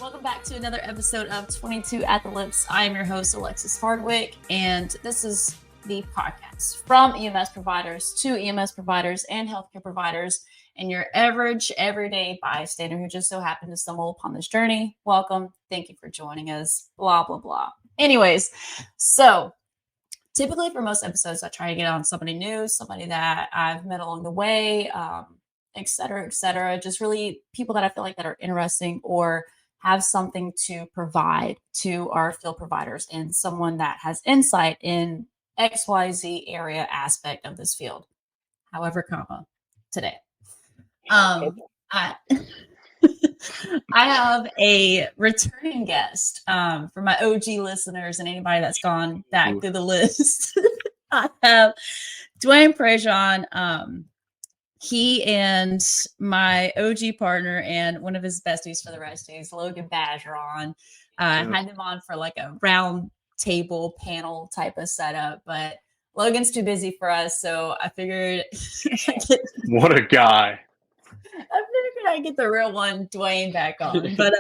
welcome back to another episode of 22 at the Lips. I am your host, Alexis Hardwick, and this is the podcast from EMS providers to EMS providers and healthcare providers and your average, everyday bystander who just so happened to stumble upon this journey. Welcome. Thank you for joining us. Blah, blah, blah. Anyways, so typically for most episodes, I try to get on somebody new, somebody that I've met along the way, et cetera, just really people that I feel like that are interesting or have something to provide to our field providers and someone that has insight in XYZ area aspect of this field. However, today. I I have a returning guest for my OG listeners and anybody that's gone back through the list. I have Dwayne Prejean. He and my OG partner and one of his besties for the rest days, Logan Badgeron, had them on for like a round table panel type of setup, but Logan's too busy for us, so I figured what a guy. I figured I'd get the real one, Dwayne, back on. But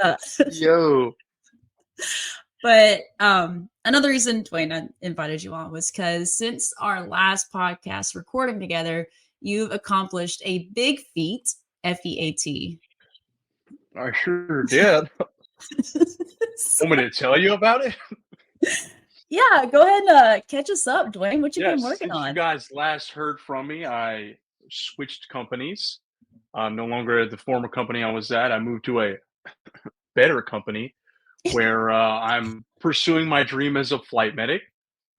But another reason Dwayne invited you on was because since our last podcast recording together, you've accomplished a big feat, FEAT. I sure did. Want me to tell you about it? Yeah, go ahead and catch us up, Dwayne. What you been working on? You guys last heard from me, I switched companies. No longer at the former company I was at. I moved to a better company where I'm pursuing my dream as a flight medic.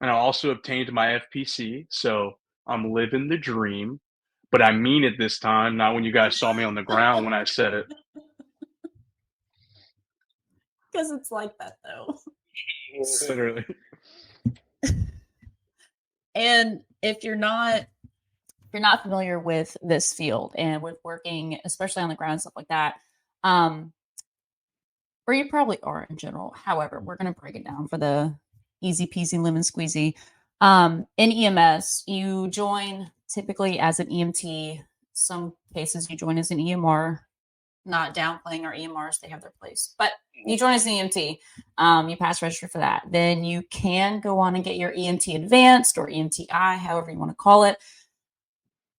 And I also obtained my FPC. So I'm living the dream. But I mean it this time, not when you guys saw me on the ground when I said it. Because it's like that, though. Literally. And if you're not familiar with this field and with working, especially on the ground and stuff like that, or you probably are in general. However, we're going to break it down for the easy peasy lemon squeezy. In EMS, you join typically as an EMT. Some cases you join as an EMR. Not downplaying our EMRs, they have their place. But you join as an EMT. You pass register for that. Then you can go on and get your EMT Advanced or EMTI, however you want to call it.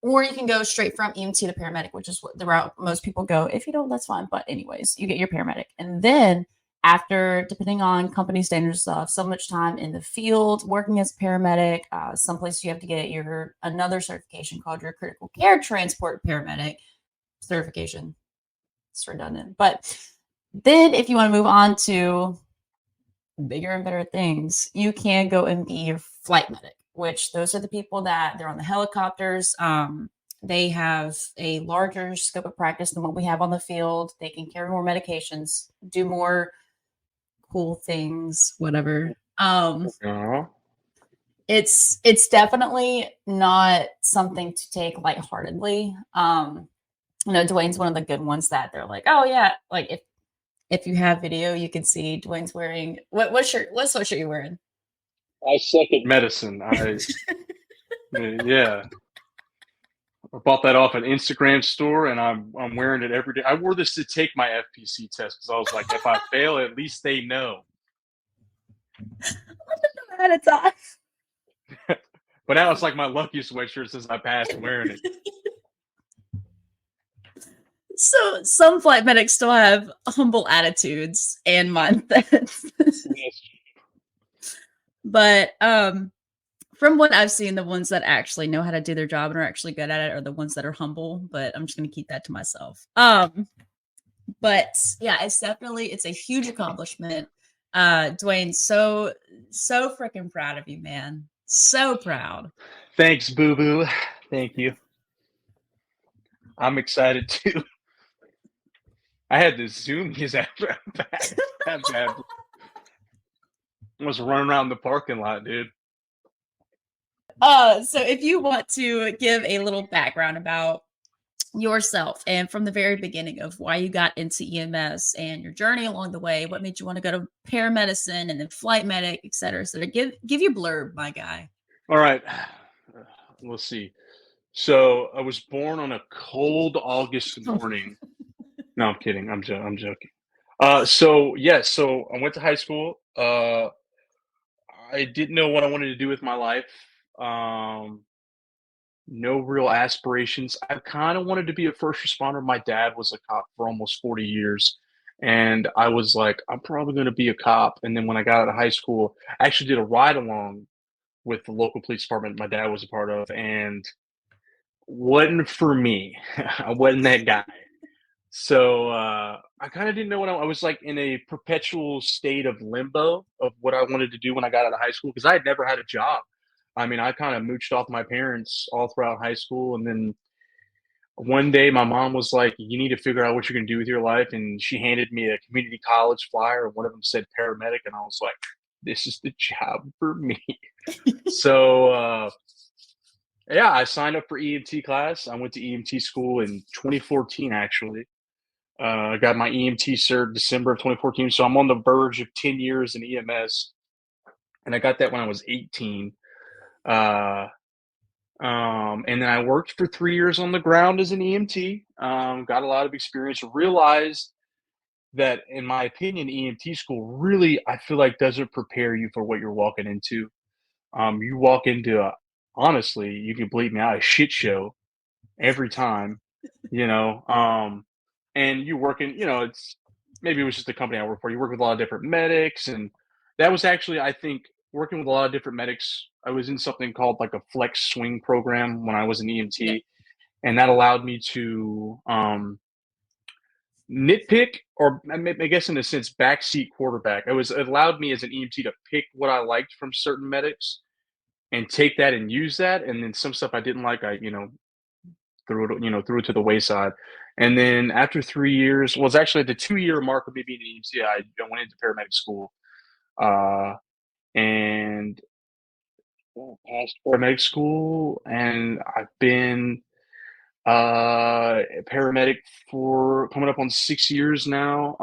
Or you can go straight from EMT to paramedic, which is the route most people go. If you don't, that's fine. But anyways, you get your paramedic. And then after, depending on company standards stuff, so much time in the field, working as a paramedic, some places you have to get another certification called your critical care transport paramedic certification. It's redundant. But then if you want to move on to bigger and better things, you can go and be your flight medic, which those are the people that they're on the helicopters. They have a larger scope of practice than what we have on the field. They can carry more medications, do more cool things, whatever. It's definitely not something to take lightheartedly. Dwayne's one of the good ones that they're like, oh yeah, like if you have video, you can see Dwayne's wearing what sweatshirt you wearing? I suck at medicine. Yeah. I bought that off an Instagram store, and I'm wearing it every day. I wore this to take my FPC test because I was like, if I fail, at least they know. Ahead of time. But now it's like my luckiest sweatshirt since I passed wearing it. So some flight medics still have humble attitudes and mindsets. Yes. But from what I've seen, the ones that actually know how to do their job and are actually good at it are the ones that are humble, but I'm just going to keep that to myself. But yeah, it's a huge accomplishment. Dwayne, so freaking proud of you, man. So proud. Thanks, boo-boo. Thank you. I'm excited too. I had to Zoom his after I was running around the parking lot, dude. So if you want to give a little background about yourself and from the very beginning of why you got into EMS and your journey along the way, what made you want to go to paramedicine and then flight medic, et cetera. So give your blurb, my guy. All right. We'll see. So I was born on a cold August morning. No, I'm kidding. I'm joking. So I went to high school. I didn't know what I wanted to do with my life. Um, no real aspirations. I kind of wanted to be a first responder. My dad was a cop for almost 40 years. And I was like, I'm probably going to be a cop. And then when I got out of high school, I actually did a ride along with the local police department my dad was a part of, and wasn't for me. I wasn't that guy. So I kind of didn't know I was like in a perpetual state of limbo of what I wanted to do when I got out of high school because I had never had a job. I mean, I kind of mooched off my parents all throughout high school, and then one day my mom was like, "You need to figure out what you're going to do with your life," and she handed me a community college flyer, and one of them said paramedic, and I was like, "This is the job for me." So yeah, I signed up for EMT class. I went to EMT school in 2014, actually. I got my EMT cert December of 2014, so I'm on the verge of 10 years in EMS, and I got that when I was 18. Uh, and then I worked for 3 years on the ground as an EMT. Got a lot of experience. Realized that, in my opinion, EMT school really, I feel like, doesn't prepare you for what you're walking into. You walk into honestly, you can believe me, a shit show every time, you know. And you work in, it's maybe it was just the company I work for. You work with a lot of different medics, and that was actually, I think, working with a lot of different medics. I was in something called like a flex swing program when I was an Yeah. EMT, and that allowed me to nitpick, or I guess in a sense, backseat quarterback. It allowed me as an EMT to pick what I liked from certain medics and take that and use that, and then some stuff I didn't like, I threw it to the wayside. And then after 3 years, well, it's actually the 2 year mark of me being an EMT, I went into paramedic school, uh, and passed paramedic school, and I've been a paramedic for coming up on 6 years now.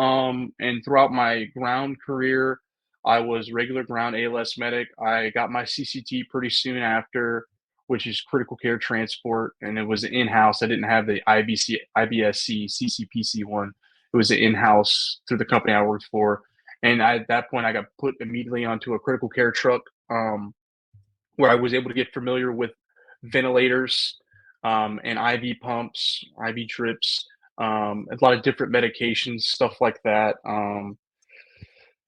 And throughout my ground career, I was regular ground ALS medic. I got my CCT pretty soon after, which is critical care transport, and it was in-house. I didn't have the IBSC, CCPC one. It was in-house through the company I worked for. And at that point, I got put immediately onto a critical care truck, where I was able to get familiar with ventilators, and IV pumps, IV drips, a lot of different medications, stuff like that.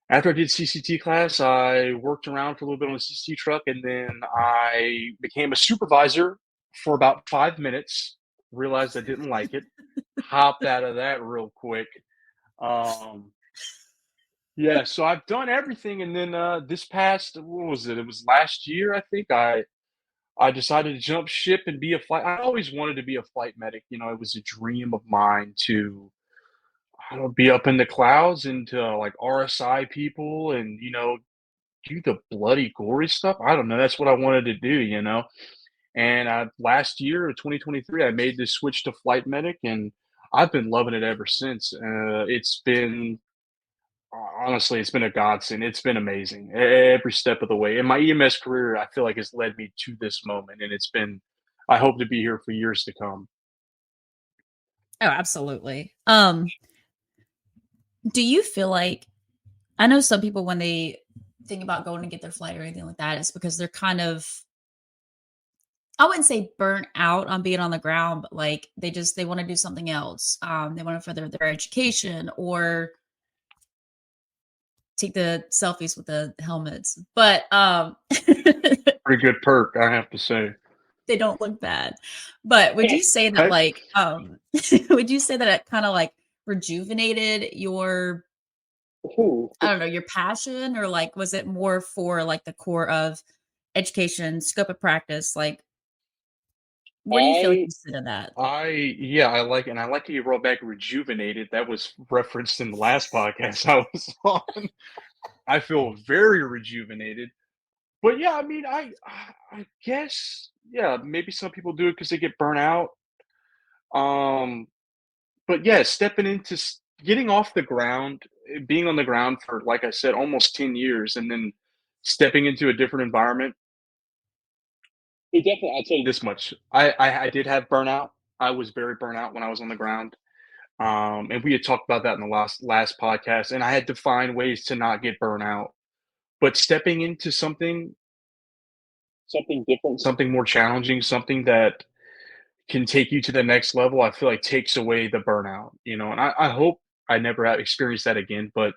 After I did CCT class, I worked around for a little bit on the CCT truck, and then I became a supervisor for about 5 minutes. Realized I didn't like it, hopped out of that real quick. Um, yeah, so I've done everything, and then this past, what was it? It was last year, I think. I decided to jump ship and be a flight. I always wanted to be a flight medic. It was a dream of mine to, I don't know, be up in the clouds and to like RSI people and do the bloody gory stuff. I don't know. That's what I wanted to do. And last year, 2023, I made this switch to flight medic, and I've been loving it ever since. It's been Honestly, it's been a godsend. It's been amazing every step of the way. And my EMS career, I feel like, has led me to this moment, and it's been. I hope to be here for years to come. Oh, absolutely. Do you feel like, I know some people when they think about going to get their flight or anything like that, it's because they're kind of, I wouldn't say burnt out on being on the ground, but like they want to do something else. They want to further their education or take the selfies with the helmets. But Pretty good perk, I have to say. they don't look bad. But would you say that I, like would you say that it kind of like rejuvenated your, I don't know, your passion, or like was it more for like the core of education, scope of practice? Like where do you feel like I, you sit in that? yeah, I like, and I like that you brought back rejuvenated. That was referenced in the last podcast I was on. I feel very rejuvenated. But yeah, I mean, I guess, yeah, maybe some people do it because they get burnt out. Um, but yeah, stepping into getting off the ground, being on the ground for, like I said, almost 10 years, and then stepping into a different environment. It definitely, I'll tell you this much. I did have burnout. I was very burnt out when I was on the ground. And we had talked about that in the last podcast, and I had to find ways to not get burnt out. But stepping into something different, something more challenging, something that can take you to the next level, I feel like takes away the burnout, and I hope I never have experienced that again, but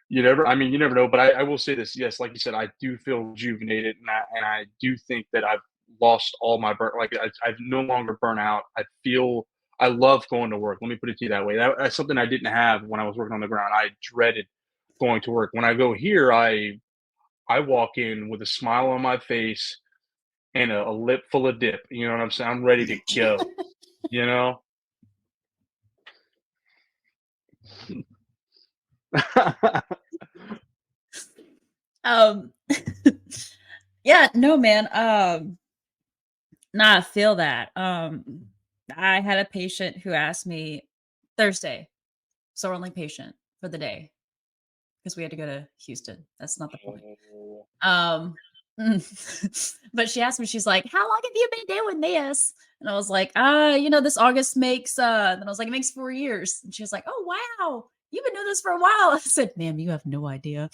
you never know. But I will say this, yes, like you said, I do feel rejuvenated, and I do think that I've lost all my like I've no longer burn out. I love going to work. Let me put it to you that way. That's something I didn't have when I was working on the ground. I dreaded going to work. When I go here, I walk in with a smile on my face and a lip full of dip. You know what I'm saying? I'm ready to go. You know? Um, yeah, no, man. Nah, I feel that. I had a patient who asked me Thursday, so our only patient for the day because we had to go to Houston. That's not the point. Um, but she asked me, she's like, "How long have you been doing this?" And I was like, this August makes then I was like, it makes 4 years. And she was like, "Oh wow, you've been doing this for a while." I said, "Ma'am, you have no idea."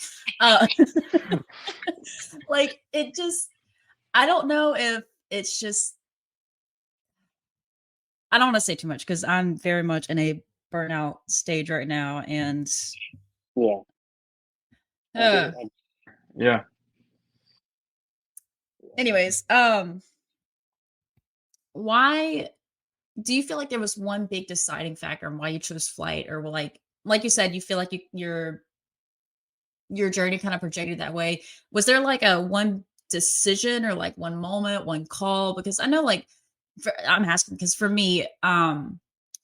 Like it just I don't know if it's just I don't want to say too much because I'm very much in a burnout stage right now. And Yeah. uh, Yeah. anyways, why do you feel like there was one big deciding factor on why you chose flight, or like you said, you feel like your journey kind of projected that way? Was there like a one decision or like one moment, one call? Because I know like I'm asking because for me,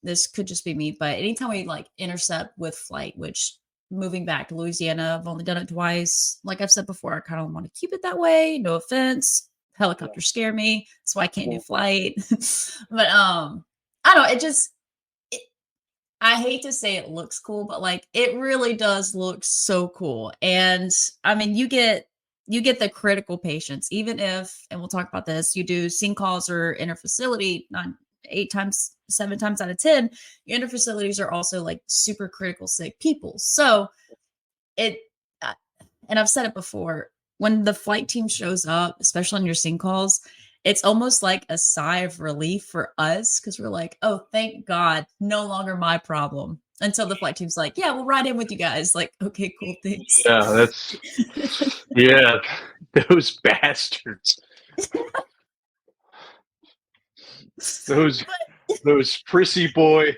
this could just be me, but anytime we like intercept with flight, which moving back to Louisiana, I've only done it twice. Like I've said before, I kind of want to keep it that way. No offense. Helicopters scare me, so I can't do flight. But I don't know, I hate to say it looks cool, but like it really does look so cool. And I mean, you get the critical patients, even if, and we'll talk about this, you do scene calls or interfacility, not 8 times, 7 times out of 10, your interfacilities are also like super critical sick people. So it, uh, and I've said it before, when the flight team shows up, especially on your scene calls, it's almost like a sigh of relief for us because we're like, oh, thank God, no longer my problem. Until the flight team's like, yeah, we'll ride in with you guys. Like, okay, cool, thanks. Yeah, yeah, those bastards. Those those prissy flyboy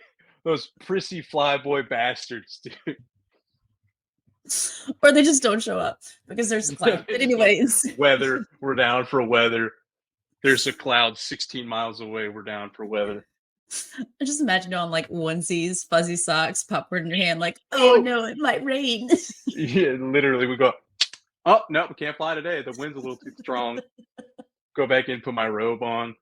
bastards, dude. Or they just don't show up because there's a cloud. But anyways, Weather, we're down for weather. There's a cloud 16 miles away. We're down for weather. I just imagine you on like onesies, fuzzy socks, popcorn in your hand, like, oh no, it might rain. Yeah, literally, we go, oh, no, we can't fly today. The wind's a little too strong. Go back in, put my robe on.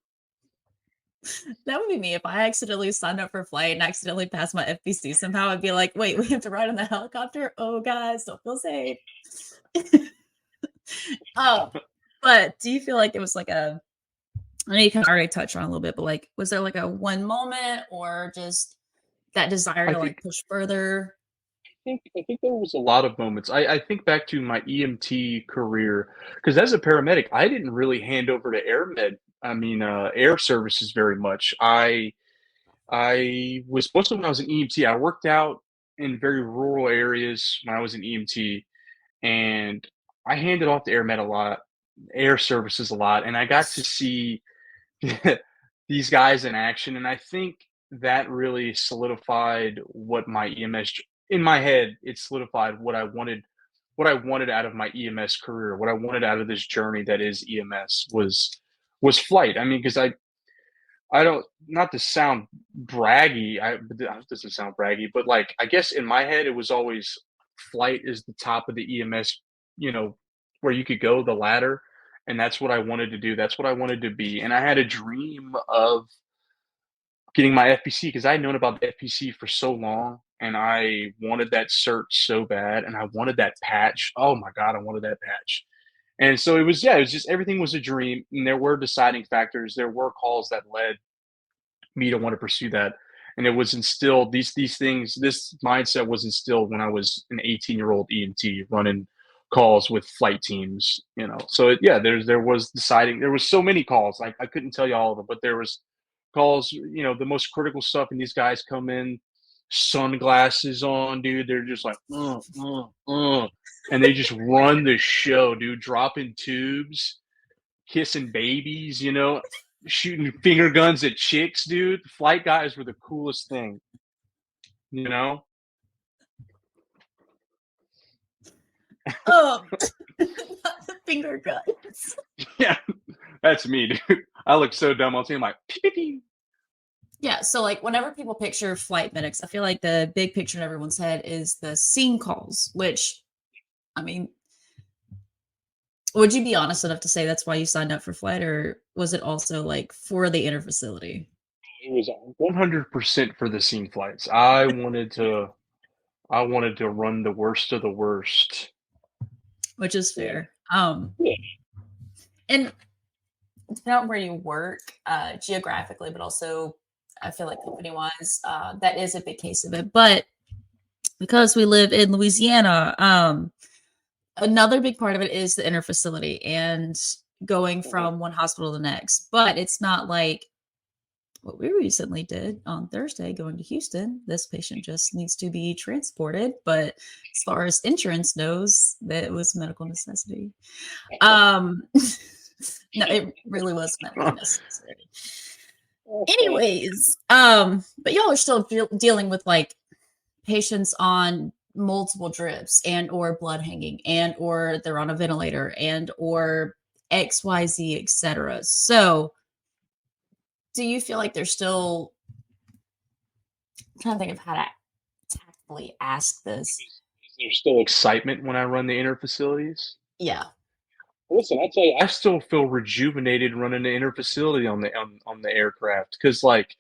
That would be me if I accidentally signed up for a flight and accidentally passed my FBC somehow. I'd be like, wait, we have to ride on the helicopter. Oh, guys, don't feel safe. Oh, but do you feel like it was like I know you kind of already touched on it a little bit, but like, was there like a one moment or just that desire to like push further? I think there was a lot of moments. I think back to my EMT career because as a paramedic, I didn't really hand over to air services very much. I was mostly when I was an EMT. I worked out in very rural areas when I was an EMT, and I handed off to air services a lot, and I got to see these guys in action, and I think that really solidified what my EMS in my head. It solidified what I wanted out of my EMS career, what I wanted out of this journey that is EMS was flight. I mean, because I don't, not to sound braggy, it doesn't sound braggy, but like I guess in my head it was always flight is the top of the EMS, you know, where you could go the ladder, and that's what I wanted to do. That's what I wanted to be, and I had a dream of getting my FPC because I had known about the FPC for so long, and I wanted that cert so bad, and I wanted that patch. Oh my god, I wanted that patch. And so it was just everything was a dream, and there were deciding factors. There were calls that led me to want to pursue that. And it was instilled, these things, this mindset was instilled when I was an 18-year-old EMT running calls with flight teams, you know. So yeah, there was deciding, there was so many calls. I couldn't tell you all of them, but there was calls, you know, the most critical stuff, and these guys come in, sunglasses on, dude. They're just like, and they just run the show, dude, dropping tubes, kissing babies, you know, shooting finger guns at chicks, dude. Flight guys were the coolest thing, you know? Oh, not the finger guns. Yeah, that's me, dude. I look so dumb on team, like, pew, pew, pew. Yeah, so like whenever people picture flight medics, I feel like the big picture in everyone's head is the scene calls, which, I mean, would you be honest enough to say that's why you signed up for flight, or was it also like for the interfacility? It was 100% for the scene flights. I wanted to run the worst of the worst. Which is Yeah. fair. Yeah. And depending on where you work, geographically, but also I feel like company wise, that is a big case of it. But because we live in Louisiana, another big part of it is the interfacility and going from one hospital to the next. But it's not like what we recently did on Thursday going to Houston. This patient just needs to be transported. But as far as insurance knows, that it was medical necessity. No, it really was medically necessary. Anyways, but y'all are still dealing with like patients on multiple drips and or blood hanging and or they're on a ventilator and or XYZ, etc. So do you feel like there's still, I'm trying to think of how to tactfully ask this? Is there still excitement when I run the inner facilities? Yeah. Listen, I tell you, I still feel rejuvenated running the inner facility on the aircraft, because like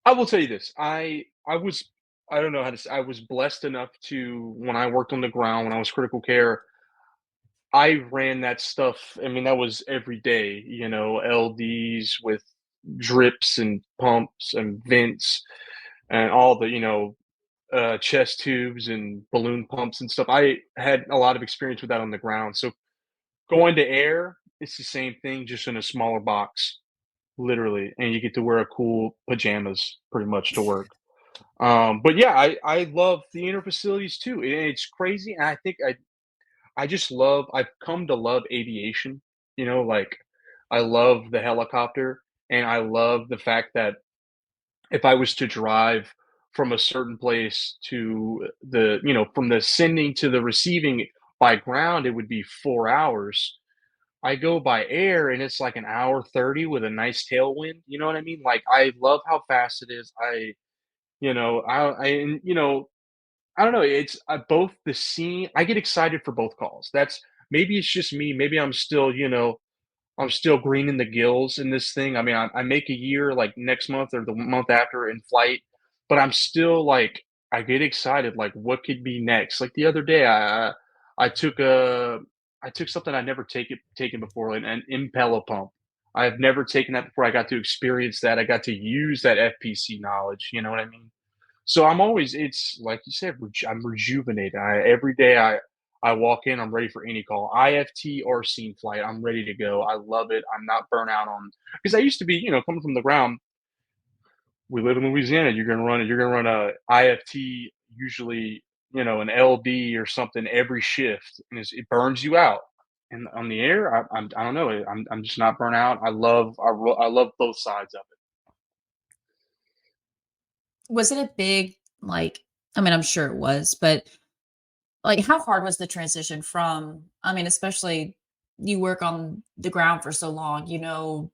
I will tell you this, I was, I don't know how to say, I was blessed enough to, when I worked on the ground, when I was critical care, I ran that stuff. I mean, that was every day, you know, LDs with drips and pumps and vents and all the, you know, chest tubes and balloon pumps and stuff. I had a lot of experience with that on the ground. So going to air, it's the same thing, just in a smaller box, literally, and you get to wear a cool pajamas pretty much to work. But yeah, I love the inner facilities too. And it's crazy, and I think I just love. I've come to love aviation. You know, like I love the helicopter, and I love the fact that if I was to drive from a certain place to the, you know, from the sending to the receiving by ground, it would be 4 hours. I go by air and it's like an hour 30 with a nice tailwind. You know what I mean? Like I love how fast it is. You know, I don't know. It's both the scene. I get excited for both calls. That's, maybe it's just me. Maybe I'm still, you know, I'm still green in the gills in this thing. I mean, I make a year like next month or the month after in flight, but I'm still like, I get excited. Like, what could be next? Like the other day, I took a, I took something I'd never taken before, an impeller pump. I've never taken that before. I got to experience that. I got to use that FPC knowledge. You know what I mean? So I'm always, it's like you said, I'm rejuvenated. Every day I walk in, I'm ready for any call, IFT or scene flight. I'm ready to go. I love it. I'm not burnt out on, because I used to be, you know, coming from the ground. We live in Louisiana. You're gonna run it. You're gonna run a IFT, usually, you know, an LD or something every shift, and it burns you out. And on the air, I don't know. I'm just not burnt out. I love both sides of it. Was it a big, like, I mean, I'm sure it was, but like how hard was the transition from, I mean, especially you work on the ground for so long, you know,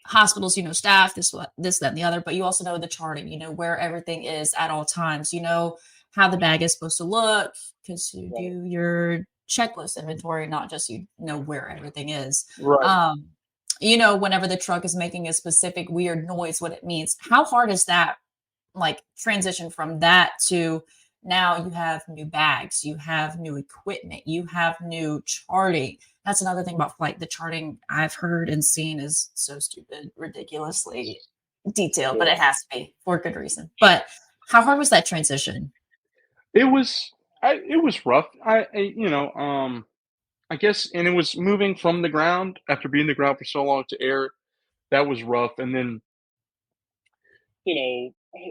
hospitals, you know, staff, this, that, and the other, but you also know the charting, you know, where everything is at all times, you know, how the bag is supposed to look, because you Right. do your checklist inventory, not just you know where everything is. Right. Um, you know, whenever the truck is making a specific weird noise, what it means. How hard is that, like transition from that to now you have new bags, you have new equipment, you have new charting. That's another thing about flight. The charting I've heard and seen is so stupid, ridiculously. detail, but Yeah. it has to be for good reason. But how hard was that transition? It was it was rough. I guess, and it was moving from the ground after being the ground for so long to air. That was rough, and then you know,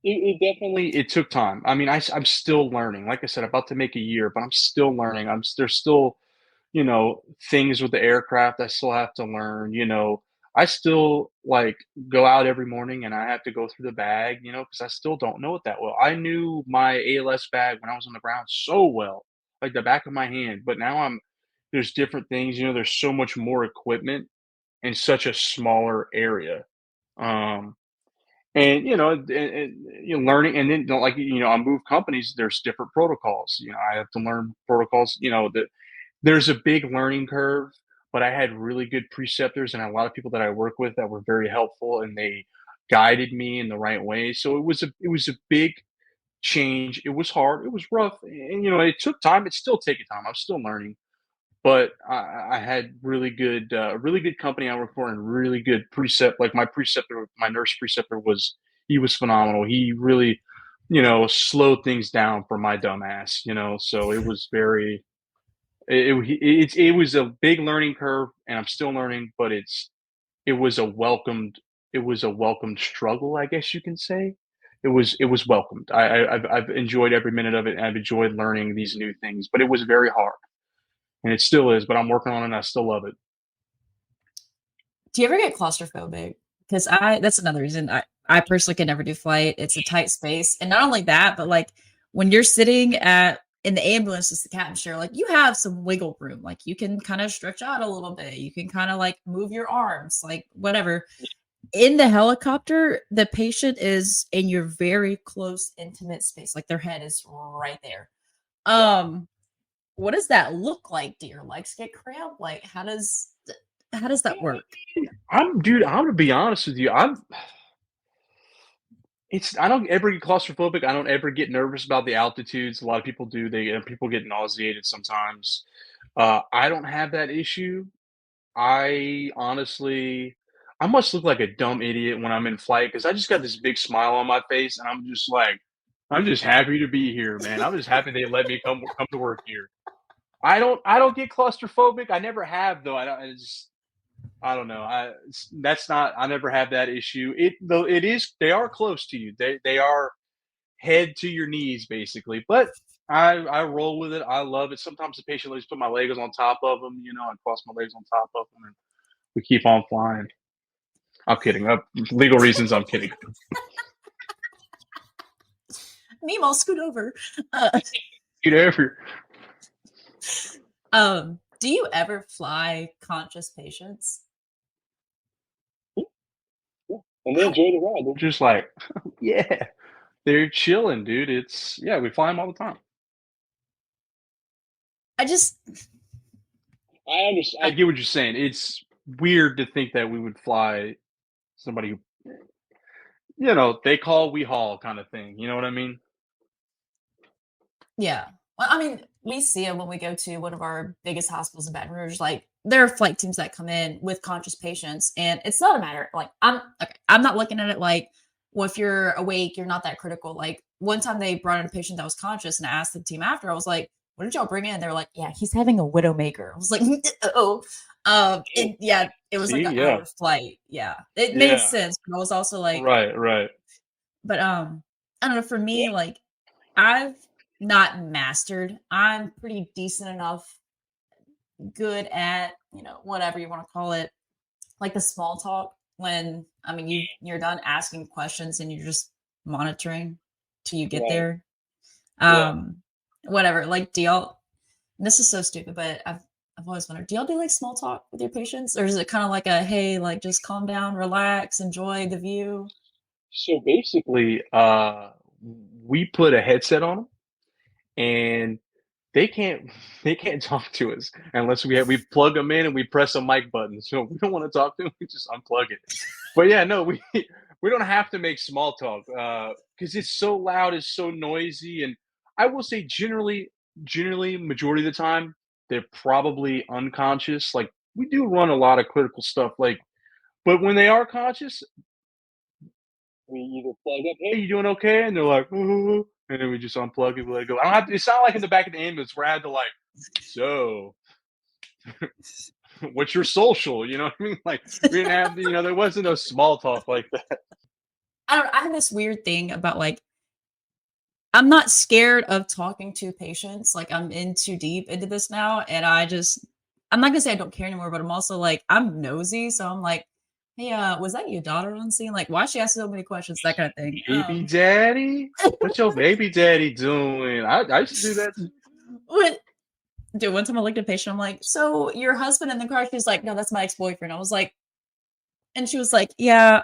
it definitely it took time. I mean, I'm still learning. Like I said, about to make a year, but I'm still learning. There's still things with the aircraft I still have to learn. I still like go out every morning and I have to go through the bag, because I still don't know it that well. I knew my ALS bag when I was on the ground so well, like the back of my hand. But now there's different things. There's so much more equipment in such a smaller area. Um, learning, and then like I move companies. There's different protocols. I have to learn protocols. That there's a big learning curve, but I had really good preceptors and a lot of people that I work with that were very helpful and they guided me in the right way. So it was a big change. It was hard. It was rough, and it took time. It's still taking time. I'm still learning, but I had really good company I worked for and really good precept. Like my preceptor, my nurse preceptor he was phenomenal. He really, slowed things down for my dumb ass. So it was very it was a big learning curve, and I'm still learning, but it was a welcomed it was a welcomed struggle, I guess you can say. It was welcomed. I've enjoyed every minute of it, and I've enjoyed learning these new things, but it was very hard, and it still is. But I'm working on it, and I still love it. Do you ever get claustrophobic? Because that's another reason I personally can never do flight. It's a tight space. And not only that, but like when you're sitting in the ambulance, it's the captain's chair, like you have some wiggle room. Like you can kind of stretch out a little bit. You can kind of like move your arms, like whatever. In the helicopter, the patient is in your very close, intimate space. Like their head is right there. Um, what does that look like? Do your legs get cramped? Like how does that work? Dude, I'm gonna be honest with you. I don't ever get claustrophobic. I don't ever get nervous about the altitudes. A lot of people do. People get nauseated sometimes. I don't have that issue. I honestly, I must look like a dumb idiot when I'm in flight because I just got this big smile on my face, and I'm just happy to be here, man. I'm just happy they let me come to work here. I don't get claustrophobic. I never have though. I don't know. That's not. I never have that issue. Though it is. They are close to you. They are head to your knees basically. But I roll with it. I love it. Sometimes the patient lets me put my legs on top of them, and cross my legs on top of them, and we keep on flying. I'm kidding. Legal reasons. I'm kidding. Nemo, scoot over. Uh, Get over. do you ever fly conscious patients? And they enjoy the ride. They're just like, yeah, they're chilling, dude. We fly them all the time. I just I I understand. get what you're saying. It's weird to think that we would fly somebody who, they call, we haul kind of thing. You know what I mean? Yeah. Well, I mean, we see it when we go to one of our biggest hospitals in Baton Rouge. Like, there are flight teams that come in with conscious patients, and it's not a matter like I'm okay. I'm not looking at it like, well, if you're awake, you're not that critical. Like one time they brought in a patient that was conscious, and I asked the team after, I was like, "What did y'all bring in?" They were like, "Yeah, he's having a widowmaker." I was like, "Oh, and yeah, it was like See, an yeah, hour flight. Yeah, it made yeah, sense, but I was also like, right, right. but I don't know. For Yeah. me, like I've not mastered. I'm pretty decent enough, good at, whatever you want to call it, like the small talk when I mean you're done asking questions and you're just monitoring till you get Right. there. Yeah. Um whatever. Like do y'all this is so stupid, but I've always wondered, do y'all do like small talk with your patients? Or is it kind of like a hey, like just calm down, relax, enjoy the view? So basically, We put a headset on them, and they can't they can't talk to us unless we plug them in and we press a mic button. So if we don't want to talk to them, we just unplug it. But yeah, no, we don't have to make small talk because it's so loud, it's so noisy, and I will say generally, majority of the time, they're probably unconscious. Like we do run a lot of critical stuff, like, but when they are conscious, we either plug up, Hey, hey, you doing okay? And they're like, "Ooh," and then we just unplug it, we let it go. I don't have to. It's not like in the back of the ambulance where I had to like, so what's your social? You know what I mean? Like we didn't have, there wasn't no small talk like that. I have this weird thing about like I'm not scared of talking to patients. Like I'm in too deep into this now, and I'm not gonna say I don't care anymore, but I'm also like I'm nosy, so I'm like, hey, was that your daughter on scene? Like, why she ask so many questions? That kind of thing. Baby daddy, what's your baby daddy doing? I used to do that. What? Dude, one time I looked at a patient, I'm like, so your husband in the car? She's like, no, that's my ex-boyfriend. I was like, and she was like, yeah,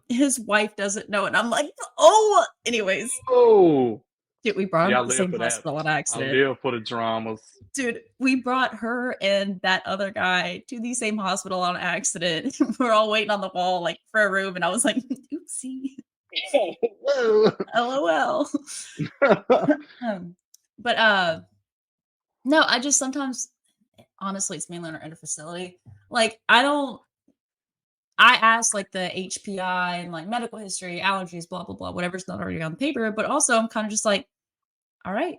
his wife doesn't know. And I'm like, oh, anyways, Oh, dude, we brought him yeah, I to the live same for that. hospital on I accident. live for the dramas. Dude, we brought her and that other guy to the same hospital on accident. We're all waiting on the wall, like for a room. And I was like, oopsie, LOL. But no, I just sometimes, honestly, it's mainly in our interfacility. Like, I ask like the HPI and like medical history, allergies, blah, blah, blah, whatever's not already on paper. But also, I'm kind of just like, all right.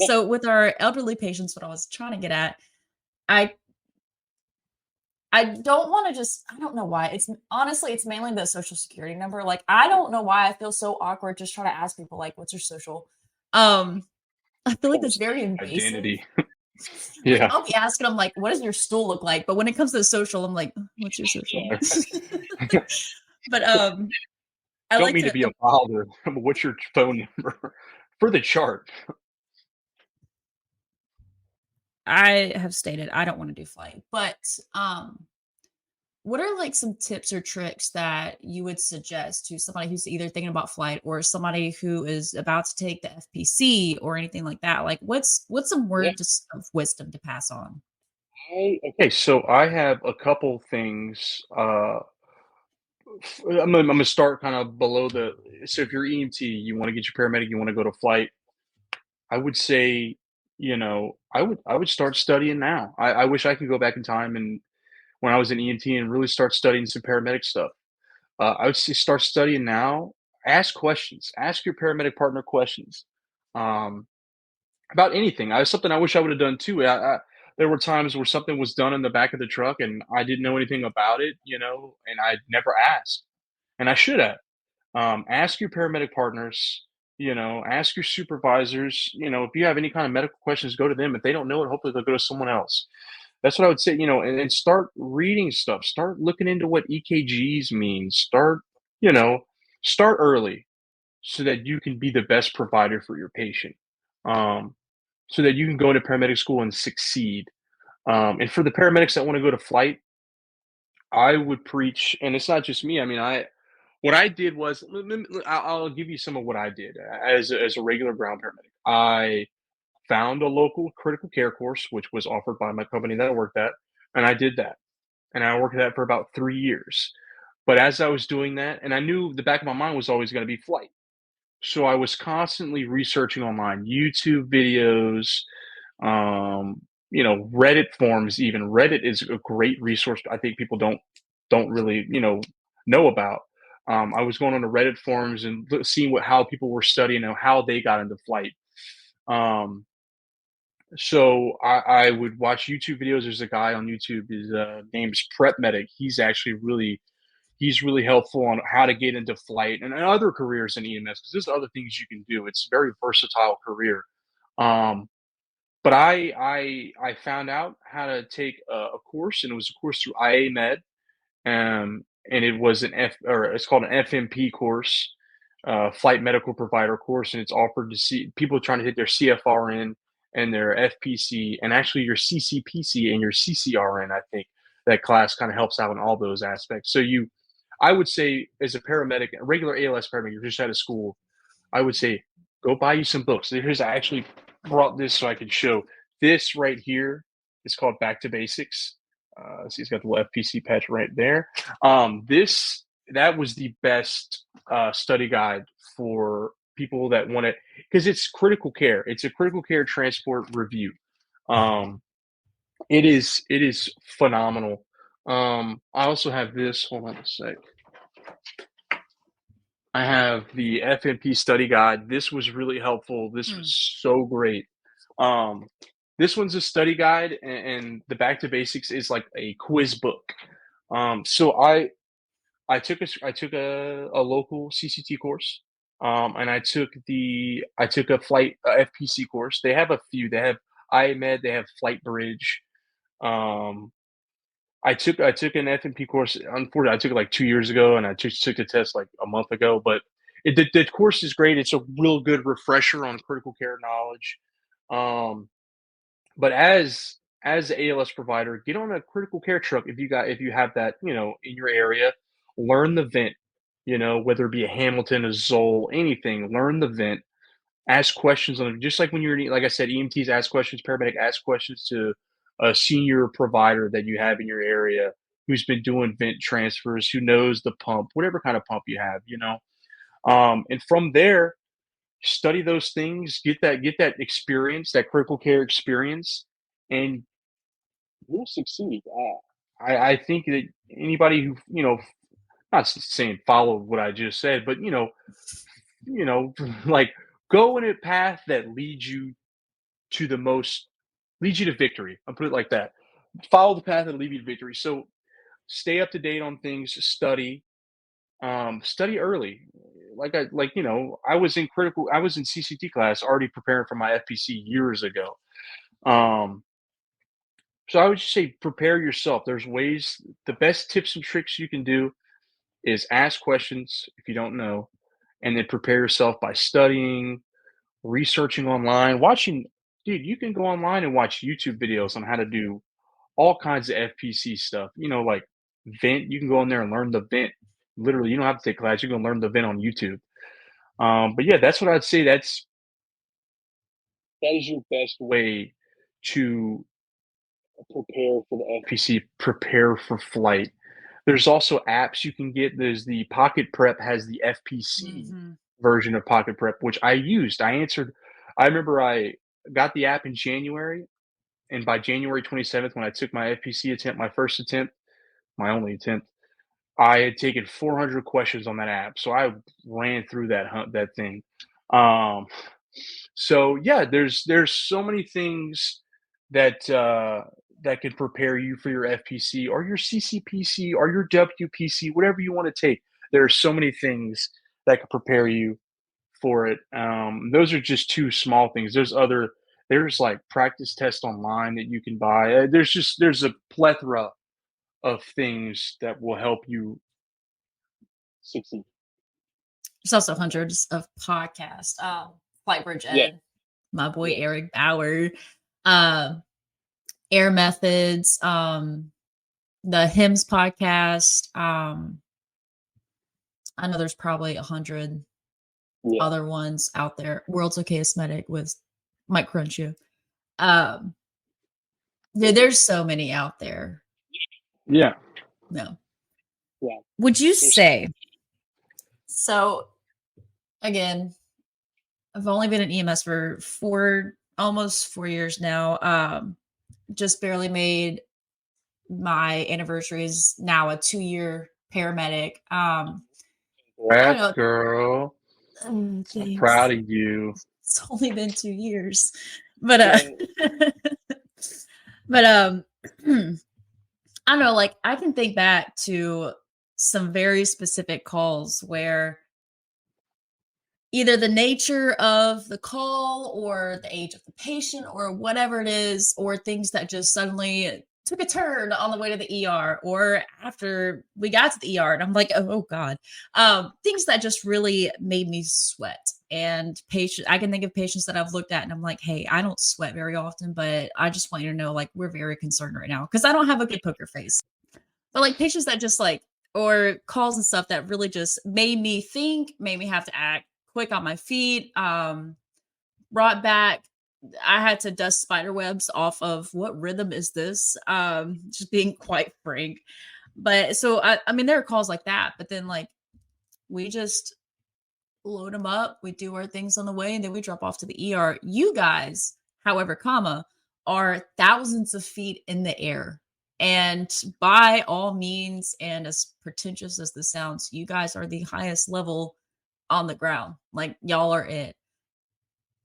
So with our elderly patients, what I was trying to get at, I I don't want to just, I don't know why. It's honestly, it's mainly the social security number. Like, I don't know why I feel so awkward just trying to ask people, like, what's your social? I feel like that's very invasive. Identity. Like, Yeah. I'll be asking them, like, what does your stool look like? But when it comes to social, I'm like, what's your social? But I Don't like mean to be a bother, but what's your phone number for the chart? I have stated I don't want to do flight, but what are like some tips or tricks that you would suggest to somebody who's either thinking about flight or somebody who is about to take the FPC or anything like that? Like, what's some yeah, words of wisdom to pass on? Okay, so I have a couple things. I'm gonna start kind of below the. So if you're EMT, you want to get your paramedic, you want to go to flight. I would say, I would start studying now. I wish I could go back in time and when I was an EMT and really start studying some paramedic stuff. I would say start studying now. Ask questions. Ask your paramedic partner questions um, about anything. Something I wish I would have done too. There were times where something was done in the back of the truck and I didn't know anything about it, and I never asked, and I should have. Ask your paramedic partners. Ask your supervisors. If you have any kind of medical questions, go to them. If they don't know it, hopefully they'll go to someone else. That's what I would say, and start reading stuff. Start looking into what EKGs mean. You know, start early so that you can be the best provider for your patient. Um, so that you can go into paramedic school and succeed. And for the paramedics that want to go to flight, I would preach, and it's not just me. I mean, what I did was, I'll give you some of what I did as a regular ground paramedic. I found a local critical care course, which was offered by my company that I worked at, and I did that. And I worked at that for about 3 years. But as I was doing that, and I knew the back of my mind was always going to be flight. So I was constantly researching online, YouTube videos, Reddit forums. Even Reddit is a great resource. I think people don't really know about. I was going on the Reddit forums and seeing how people were studying and how they got into flight. So I would watch YouTube videos. There's a guy on YouTube. His name's Prep Medic. He's really helpful on how to get into flight and other careers in EMS because there's other things you can do. It's a very versatile career. Um, but I found out how to take a course, and it was a course through IA Med, and it was it's called an FMP course, flight medical provider course, and it's offered to see people trying to hit their CFRN and their FPC, and actually your CCPC and your CCRN. I think that class kind of helps out in all those aspects. I would say, as a paramedic, a regular ALS paramedic, you're just out of school, I would say go buy you some books. I actually brought this so I could show. This right here is called Back to Basics. See, he's got the little FPC patch right there. That was the best study guide for people that want it because it's critical care. It's a critical care transport review. It is phenomenal. I also have this. Hold on a sec. I have the FNP study guide. This was really helpful. This was so great. This one's a study guide, and the Back to Basics is like a quiz book. So I took a local CCT course, and I took a flight FPC course. They have a few. They have IMED. They have Flight Bridge. I took an FNP course. Unfortunately, I took it like 2 years ago, and I just took the test like a month ago. But the course is great. It's a real good refresher on critical care knowledge. But as the ALS provider, get on a critical care truck if you have that, in your area. Learn the vent, whether it be a Hamilton, a Zoll, anything. Learn the vent. Ask questions on it, just like when you're, like I said, EMTs ask questions, paramedic ask questions to a senior provider that you have in your area who's been doing vent transfers, who knows the pump, whatever kind of pump you have, and from there, study those things, get that experience, that critical care experience, and You'll succeed. I think that anybody who, not saying follow what I just said, but like go in a path that leads you to victory. I'll put it like that. Follow the path that leads you to victory. So stay up to date on things, study early. I was in CCT class already preparing for my FPC years ago. So I would just say prepare yourself. There's ways. The best tips and tricks you can do is ask questions if you don't know, and then prepare yourself by studying, researching online, watching. Dude, you can go online and watch YouTube videos on how to do all kinds of FPC stuff. Like vent. You can go in there and learn the vent. Literally, you don't have to take class. You can learn the vent on YouTube. But yeah, that's what I'd say. That is your best way to Prepare for the FPC, prepare for flight. There's also apps you can get. There's the Pocket Prep has the FPC version of Pocket Prep, which I used. I remember I got the app in January, and by January 27th, when I took my FPC attempt, my first attempt, my only attempt, I had taken 400 questions on that app. So I ran through that thing. So yeah, there's so many things that that can prepare you for your FPC or your CCPC or your WPC, whatever you want to take. There are so many things that can prepare you for it. Those are just two small things. There's like practice tests online that you can buy. There's a plethora of things that will help you succeed. There's also hundreds of podcasts. Flight Bridge Ed, my boy Eric Bauer, Air Methods, the HIMSS podcast. I know there's probably 100 other ones out there. World's Okay Asthmatic with Mike Crunchu. There's so many out there. Yeah. No. Yeah. Would you say, so again, I've only been in EMS for almost 4 years now. Just barely made my anniversary, is now a 2-year paramedic. Congrats, girl. I'm proud of you. It's only been 2 years, but I don't know, like I can think back to some very specific calls where either the nature of the call or the age of the patient or whatever it is, or things that just suddenly took a turn on the way to the ER or after we got to the ER. And I'm like, oh God. Things that just really made me sweat. And I can think of patients that I've looked at and I'm like, hey, I don't sweat very often, but I just want you to know, like, we're very concerned right now because I don't have a good poker face. But like patients that just like, or calls and stuff that really just made me think, made me have to act quick on my feet, brought back, I had to dust spider webs off of what rhythm is this, just being quite frank. But so I mean there are calls like that, but then like we just load them up, we do our things on the way, and then we drop off to the ER. You guys, however, are thousands of feet in the air. And by all means, and as pretentious as this sounds, you guys are the highest level on the ground. Like y'all are it.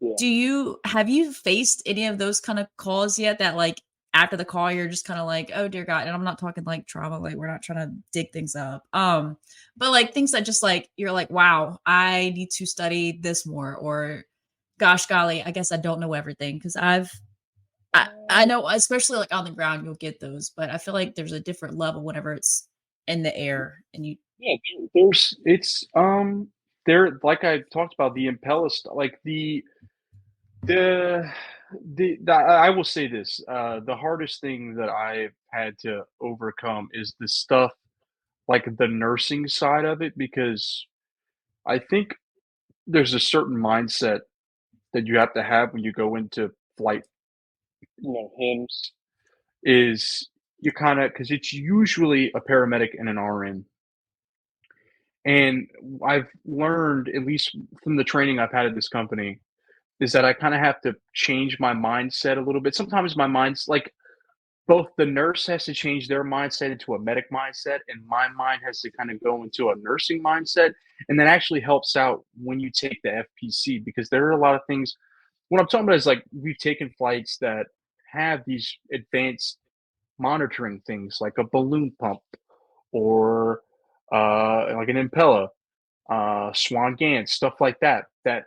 Yeah. Have you faced any of those kind of calls yet that like after the call you're just kind of like, oh dear God, and I'm not talking like trauma, like we're not trying to dig things up. But like things that just like you're like, wow, I need to study this more, or gosh golly, I guess I don't know everything. Because I know, especially like on the ground, you'll get those, but I feel like there's a different level whenever it's in the air and you. Yeah. There's it's there, like I talked about the impella like the I will say this, the hardest thing that I've had to overcome is the stuff like the nursing side of it, because I think there's a certain mindset that you have to have when you go into flight, Hymns. is you kind of, because it's usually a paramedic and an RN. And I've learned, at least from the training I've had at this company, is that I kind of have to change my mindset a little bit. Sometimes my mind's like, both the nurse has to change their mindset into a medic mindset, and my mind has to kind of go into a nursing mindset. And that actually helps out when you take the FPC, because there are a lot of things. What I'm talking about is like, we've taken flights that have these advanced monitoring things like a balloon pump, or like an impella, Swan Gans, stuff like that. That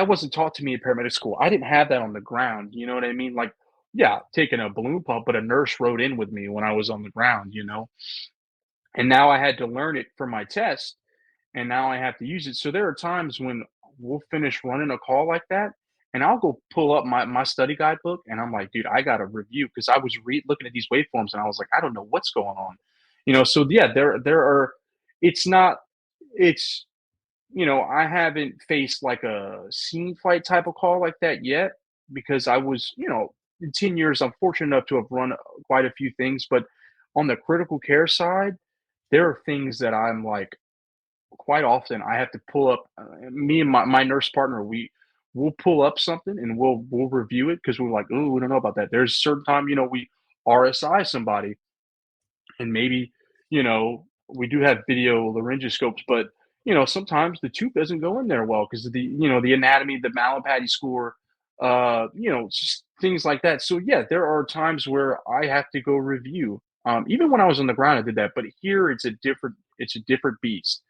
wasn't taught to me in paramedic school. I didn't have that on the ground. You know what I mean? Like, yeah, taking a balloon pump, but a nurse rode in with me when I was on the ground. And now I had to learn it for my test, and now I have to use it. So there are times when we'll finish running a call like that, and I'll go pull up my study guidebook, and I'm like, dude, I got to review, because I was looking at these waveforms, and I was like, I don't know what's going on. So yeah, there are. It's not. It's I haven't faced like a scene flight type of call like that yet, because I was, in 10 years, I'm fortunate enough to have run quite a few things. But on the critical care side, there are things that I'm like, quite often I have to pull up, me and my nurse partner, we'll pull up something and we'll review it, because we're like, oh, we don't know about that. There's a certain time, we RSI somebody, and maybe we do have video laryngoscopes, but sometimes the tube doesn't go in there well, because of the anatomy, the Malapati score, just things like that. So yeah, there are times where I have to go review. Even when I was on the ground, I did that, but here it's a different beast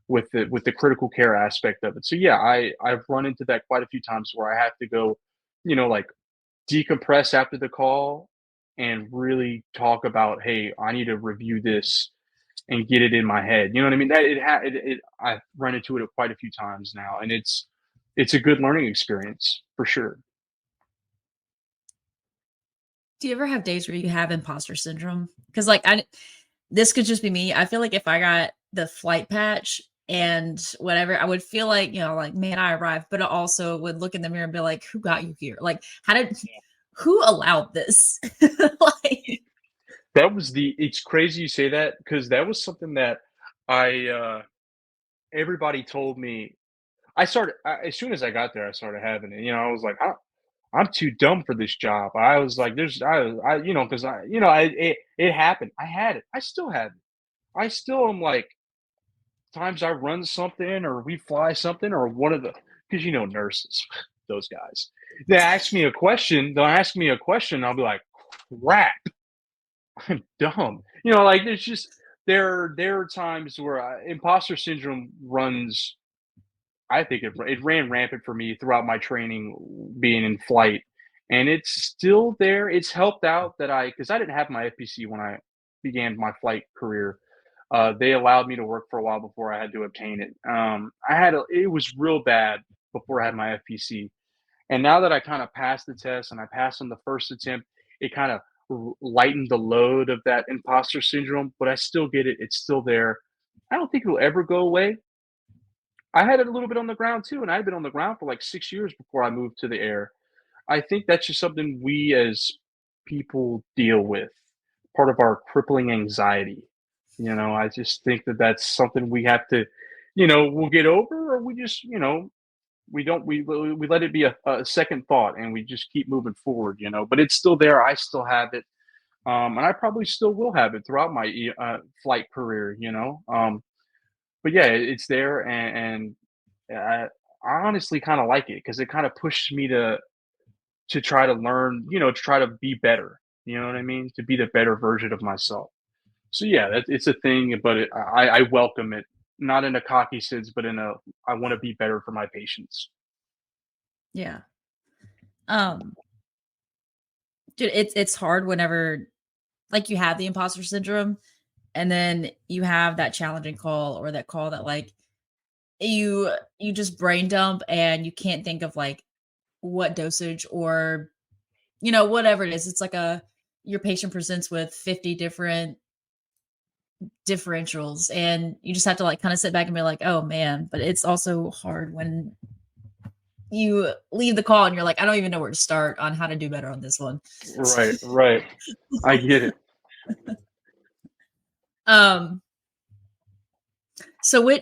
with the critical care aspect of it. So yeah, I've run into that quite a few times, where I have to go, like, decompress after the call and really talk about, hey, I need to review this and get it in my head. You know what I mean? I've run into it quite a few times now, and it's a good learning experience for sure. Do you ever have days where you have imposter syndrome? Because like this could just be me. I feel like if I got the flight patch and whatever, I would feel like, like, man, I arrived, but I also would look in the mirror and be like, who got you here? Like, who allowed this? Like, It's crazy you say that, because that was something that everybody told me. As soon as I got there, I started having it. I was like, I'm too dumb for this job. I was like, because it happened. I had it. I still have it. I still am like, times I run something or we fly something, or one of the, because nurses, those guys, they'll ask me a question, I'll be like, crap, I'm dumb. Like, there's just, there are times where imposter syndrome runs. I think it ran rampant for me throughout my training, being in flight, and it's still there. It's helped out that because I didn't have my FPC when I began my flight career. They allowed me to work for a while before I had to obtain it. It was real bad before I had my FPC, and now that I kind of passed the test and I passed on the first attempt, it kind of lightened the load of that imposter syndrome. But I still get it; it's still there. I don't think it'll ever go away. I had it a little bit on the ground too, and I had been on the ground for like 6 years before I moved to the air. I think that's just something we as people deal with, part of our crippling anxiety. I just think that that's something we have to, we'll get over, or we just, we don't we let it be a second thought, and we just keep moving forward, but it's still there. I still have it. And I probably still will have it throughout my flight career. But yeah, it's there, and I honestly kind of like it because it kind of pushes me to try to learn, to try to be better. You know what I mean? To be the better version of myself. So yeah, it's a thing, but I welcome it, not in a cocky sense, but in a I want to be better for my patients. Yeah. Dude, it's hard whenever like you have the imposter syndrome and then you have that challenging call or that call that like you just brain dump and you can't think of like what dosage or whatever it is. It's like your patient presents with 50 different differentials and you just have to like kind of sit back and be like, oh man. But it's also hard when you leave the call and you're like, I don't even know where to start on how to do better on this one. Right. I get it. So we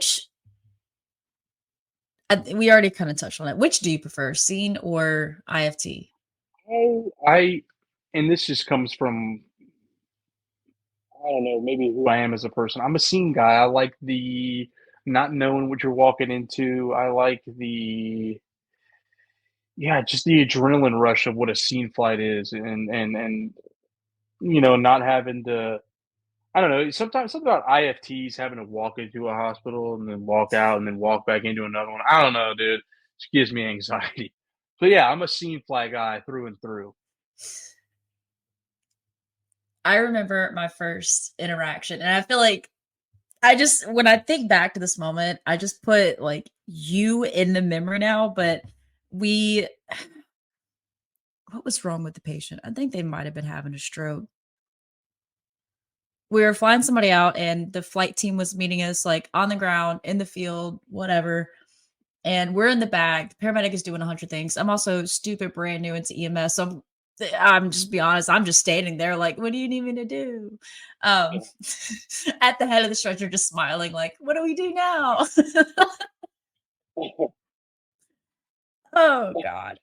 already kind of touched on it. Which do you prefer, scene or IFT? And this just comes from, I don't know, maybe who I am as a person. I'm a scene guy. I like the not knowing what you're walking into. I like just the adrenaline rush of what a scene flight is, and not having to. I don't know. Sometimes something about IFTs having to walk into a hospital and then walk out and then walk back into another one. I don't know, dude. It gives me anxiety. So yeah, I'm a scene flight guy through and through. I remember my first interaction, and I feel like when I think back to this moment, I just put like you in the memory now, but what was wrong with the patient? I think they might have been having a stroke. We were flying somebody out and the flight team was meeting us like on the ground, in the field, whatever. And we're in the bag. The paramedic is doing 100 things. I'm also stupid, brand new into EMS. So I'm just be honest. I'm just standing there like, what do you need me to do? At the head of the stretcher, just smiling like, what do we do now? Oh God.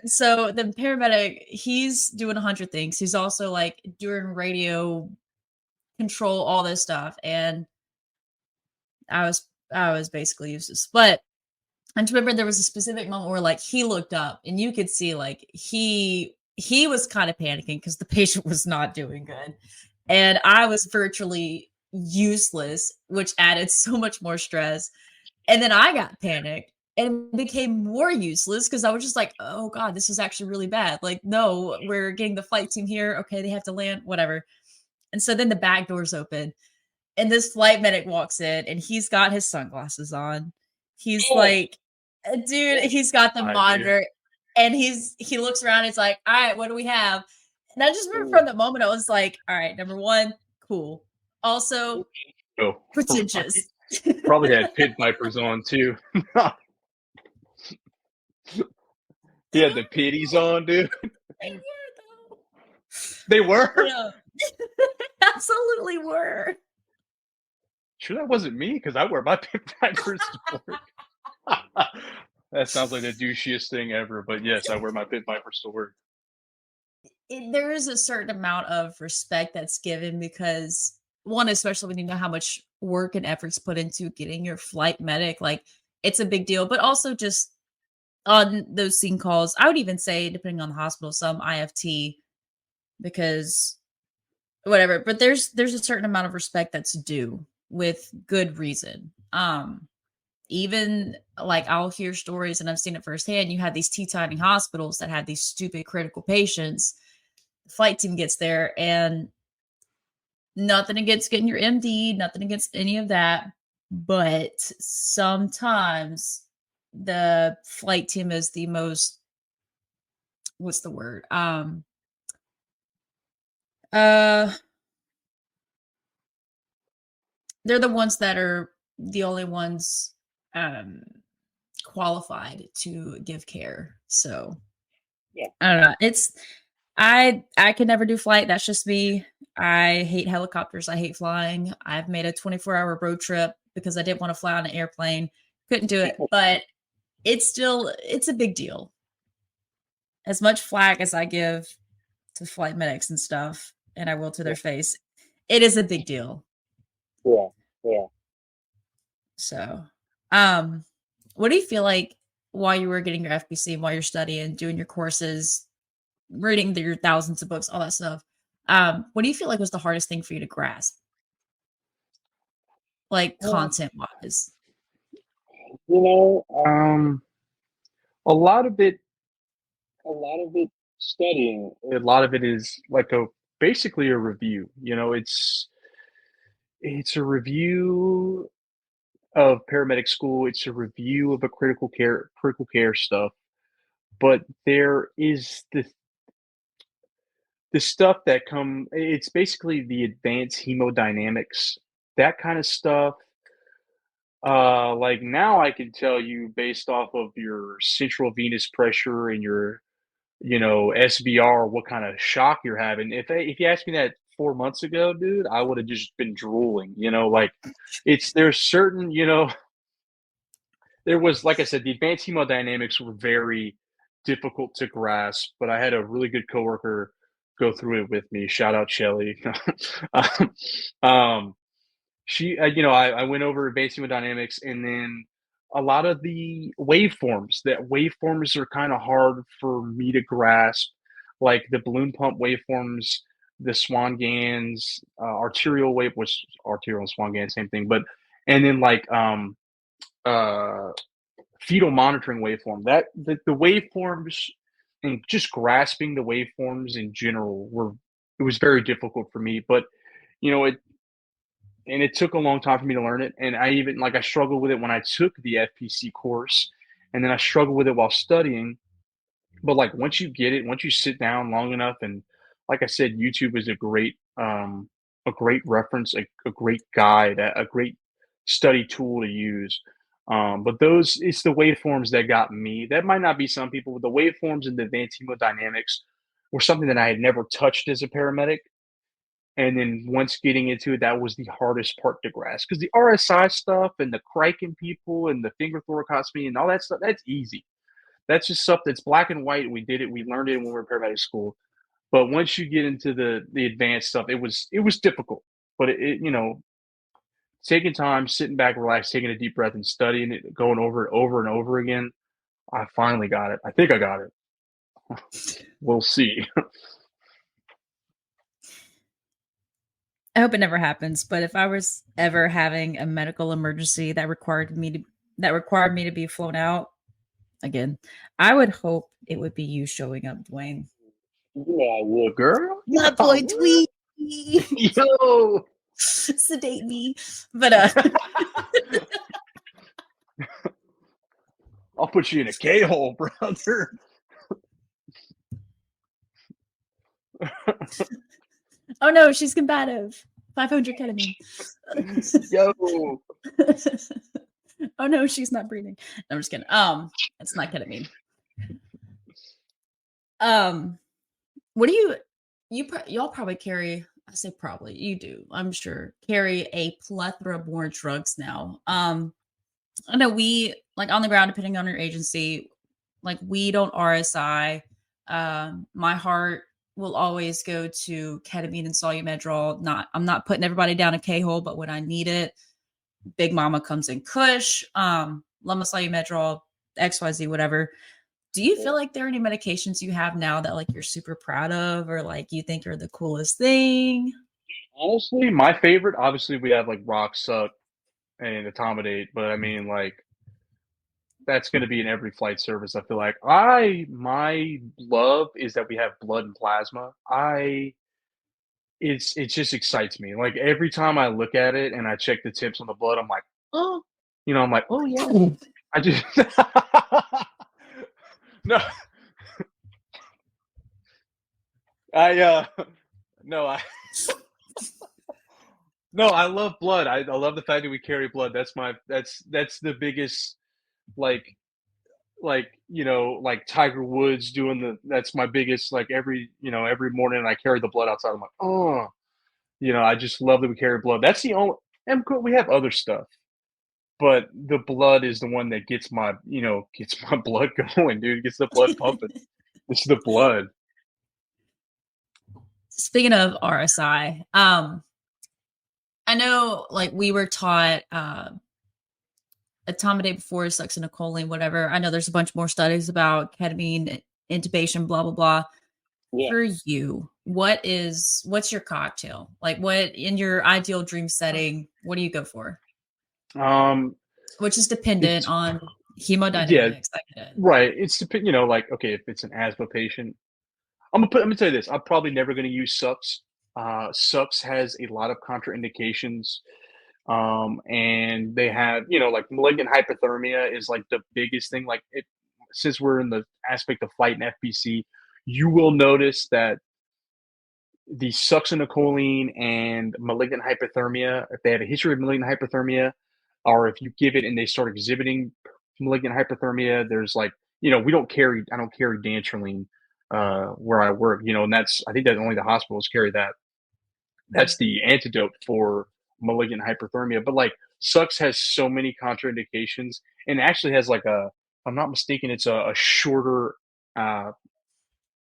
So the paramedic, he's doing 100 things. He's also like doing radio control, all this stuff. And I was basically useless. But I just remember there was a specific moment where like he looked up and you could see like he was kind of panicking because the patient was not doing good. And I was virtually useless, which added so much more stress. And then I got panicked and became more useless because I was just like, oh God, this is actually really bad. Like, no, we're getting the flight team here. Okay, they have to land, whatever. And so then the back doors open and this flight medic walks in and he's got his sunglasses on. He's like, dude, he's got the monitor and he looks around. It's like, all right, what do we have? And I just remember from the moment I was like, all right, number one, cool. Also, pretentious. Probably had pit vipers on too. He had the pitties on, dude. They were though. They were? Yeah. Absolutely were. Sure that wasn't me because I wear my pit vipers to work. That sounds like the douchiest thing ever, but yes, I wear my pit vipers to work. There is a certain amount of respect that's given because one, especially when you know how much work and effort's put into getting your flight medic, like it's a big deal, but also just on those scene calls, I would even say, depending on the hospital, some IFT because whatever, but there's a certain amount of respect that's due with good reason. Even like I'll hear stories and I've seen it firsthand. You have these Teatoning hospitals that have these stupid critical patients. The flight team gets there and nothing against getting your MD, nothing against any of that. But sometimes the flight team is the most, what's the word? They're the ones that are the only ones qualified to give care. So yeah, I don't know. I could never do flight. That's just me. I hate helicopters. I hate flying. I've made a 24-hour road trip because I didn't want to fly on an airplane. Couldn't do it. But it's a big deal. As much flack as I give to flight medics and stuff, and I will to their face, it is a big deal. Yeah, yeah. So, what do you feel like while you were getting your FBC, while you're studying, doing your courses, reading your thousands of books, all that stuff? What do you feel like was the hardest thing for you to grasp, like content wise? A lot of it studying. A lot of it is like basically a review. It's a review of paramedic school. It's a review of a critical care stuff. But there is the stuff that it's basically the advanced hemodynamics, that kind of stuff. Like now I can tell you based off of your central venous pressure and your, SVR, what kind of shock you're having. If you asked me that 4 months ago, dude, I would have just been drooling, like there's certain, there was, like I said, the advanced hemodynamics were very difficult to grasp, but I had a really good coworker go through it with me. Shout out Shelly. She, I went over advanced hemodynamics, and then a lot of the waveforms are kind of hard for me to grasp, like the balloon pump waveforms, the Swan-Ganz, arterial and Swan-Ganz, same thing, and then like fetal monitoring waveform. That the waveforms and just grasping the waveforms in general it was very difficult for me. But it took a long time for me to learn it, and I struggled with it when I took the FPC course, and then I struggled with it while studying. But like once you get it, once you sit down long enough, and like I said, YouTube is a great reference, a great guide, a great study tool to use. But it's the waveforms that got me. That might not be some people, but the waveforms and the advanced hemodynamics were something that I had never touched as a paramedic. And then once getting into it, that was the hardest part to grasp, because the RSI stuff and the criking people and the finger thoracostomy and all that stuff, that's easy. That's just stuff that's black and white. We did it. We learned it when we were in paramedic school. But once you get into the advanced stuff, it was difficult. But taking time, sitting back, relaxed, taking a deep breath, and studying it, going over it over and over again, I finally got it. I think I got it. We'll see. I hope it never happens, but if I was ever having a medical emergency that required me to be flown out again, I would hope it would be you showing up, Dwayne. Yeah, I would, girl. My boy Tweet. Yo, sedate me. But I'll put you in a K-hole, brother. Oh no, she's combative. 500 ketamine. Yo. Oh no, she's not breathing. No, I'm just kidding. It's not ketamine. What do y'all probably carry? I say probably, you do, I'm sure, carry a plethora of more drugs now. I know we, like, on the ground, depending on your agency, like, we don't RSI. My heart will always go to ketamine and solumedrol. I'm not putting everybody down a K-hole, but when I need it, Big Mama comes in Kush, Lama solumedrol, XYZ, whatever. Do you feel like there are any medications you have now that, like, you're super proud of, or like you think are the coolest thing? Honestly, my favorite, obviously, we have like Rock Suck and Accommodate, but I mean, like, that's going to be in every flight service. I feel like my love is that we have blood and plasma. It just excites me. Like every time I look at it and I check the tips on the blood, I'm like, oh, I'm like, oh yeah. I just no, no, I love blood. I love the fact that we carry blood. That's the biggest, like like Tiger Woods doing that's my biggest, like every morning I carry the blood outside. I'm like, oh, I just love that we carry blood. That's the only, and we have other stuff, but the blood is the one that gets my blood going, dude. It gets the blood pumping. It's the blood. Speaking of RSI, I know like we were taught etomidate before succinylcholine, whatever. I know there's a bunch more studies about ketamine, intubation, blah blah blah. Yeah. For you, what's your cocktail? Like, what in your ideal dream setting? What do you go for? Which is dependent on hemodynamics. I get it. Right. It's like, okay, if it's an asthma patient, I'm gonna tell you this. I'm probably never gonna use SUPS. SUPS has a lot of contraindications. And they have, like malignant hypothermia is like the biggest thing. Like since we're in the aspect of flight and FBC, you will notice that the succinylcholine and malignant hypothermia, if they have a history of malignant hypothermia, or if you give it and they start exhibiting malignant hypothermia, there's like, I don't carry dantrolene where I work, and I think that only the hospitals carry that. That's the antidote for malignant hyperthermia. But like SUX has so many contraindications and actually has like if I'm not mistaken, it's a shorter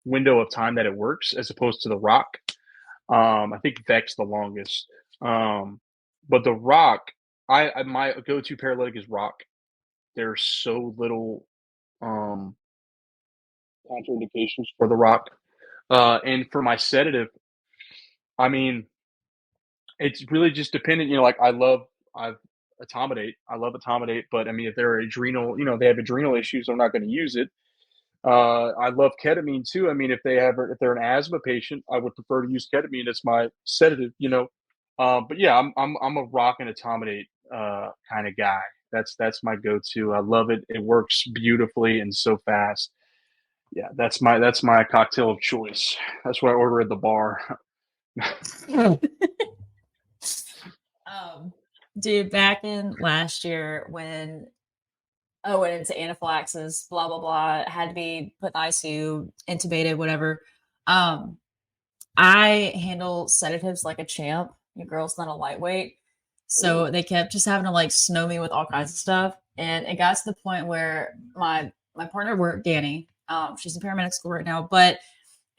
window of time that it works as opposed to the rock. I think Vex the longest. But the rock, my go-to paralytic is rock. There's so little contraindications for the rock. And for my sedative, I mean, it's really just dependent. Like I love etomidate. I love etomidate, but I mean, if they're adrenal, they have adrenal issues, I'm not going to use it. I love ketamine too. I mean, if they're an asthma patient, I would prefer to use ketamine as my sedative. But yeah, I'm a rock and etomidate kind of guy. That's my go-to. I love it. It works beautifully and so fast. Yeah, that's my cocktail of choice. That's what I order at the bar. Dude, back in last year when I went into anaphylaxis, blah blah blah, had to be put in the ICU, intubated, whatever. I handle sedatives like a champ. Your girl's not a lightweight. So they kept just having to like snow me with all kinds of stuff. And it got to the point where my partner worked, Danny, she's in paramedic school right now, but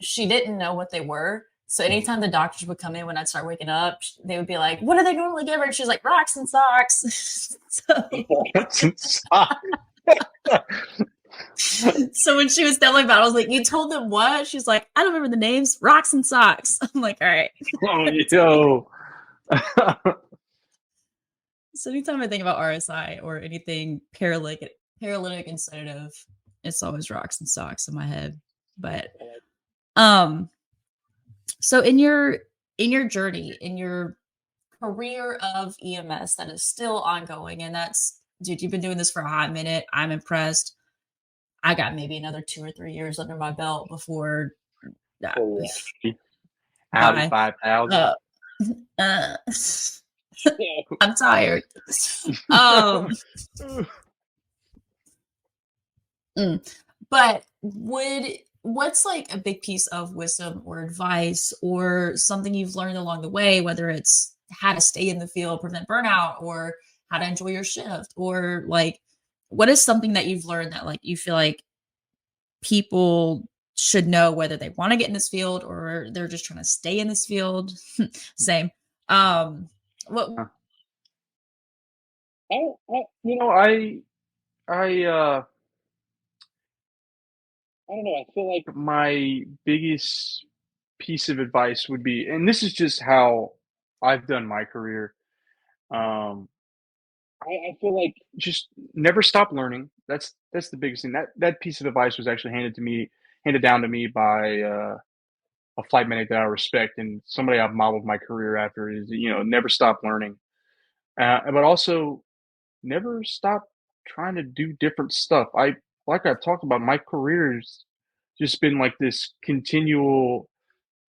she didn't know what they were. So anytime the doctors would come in when I'd start waking up, they would be like, "What do they normally give her?" And she's like, "Rocks and socks." So when she was telling me about it, I was like, "You told them what?" She's like, "I don't remember the names. Rocks and socks." I'm like, "All right." Oh, yo. So anytime I think about RSI or anything paralytic and sedative, it's always rocks and socks in my head. But so in your journey, in your career of EMS that is still ongoing, and that's, dude, you've been doing this for a hot minute. I'm impressed. I got maybe another 2 or 3 years under my belt before. Audi 5000. I'm tired. But what's like a big piece of wisdom or advice or something you've learned along the way, whether it's how to stay in the field, prevent burnout, or how to enjoy your shift, or like what is something that you've learned that like you feel like people should know, whether they want to get in this field or they're just trying to stay in this field? Same. What? I don't know. I feel like my biggest piece of advice would be, and this is just how I've done my career. I feel like just never stop learning. That's the biggest thing. That piece of advice was actually handed down to me by a flight medic that I respect and somebody I've modeled my career after. Is never stop learning, but also never stop trying to do different stuff. Like I've talked about, my career's just been like this continual.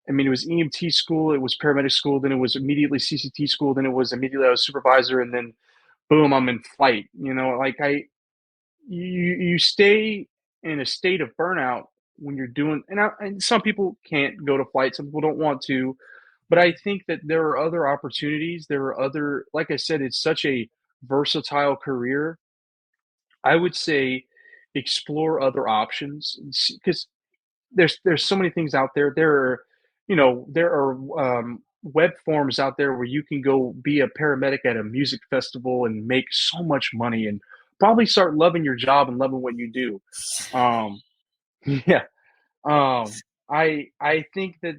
I mean, it was EMT school, it was paramedic school, then it was immediately CCT school, then it was immediately I was supervisor, and then boom, I'm in flight. Like you stay in a state of burnout when you're doing, and some people can't go to flight, some people don't want to, but I think that there are other opportunities. There are other, like I said, it's such a versatile career, I would say explore other options because there's so many things out there. There are web forums out there where you can go be a paramedic at a music festival and make so much money and probably start loving your job and loving what you do. Um, yeah. I think that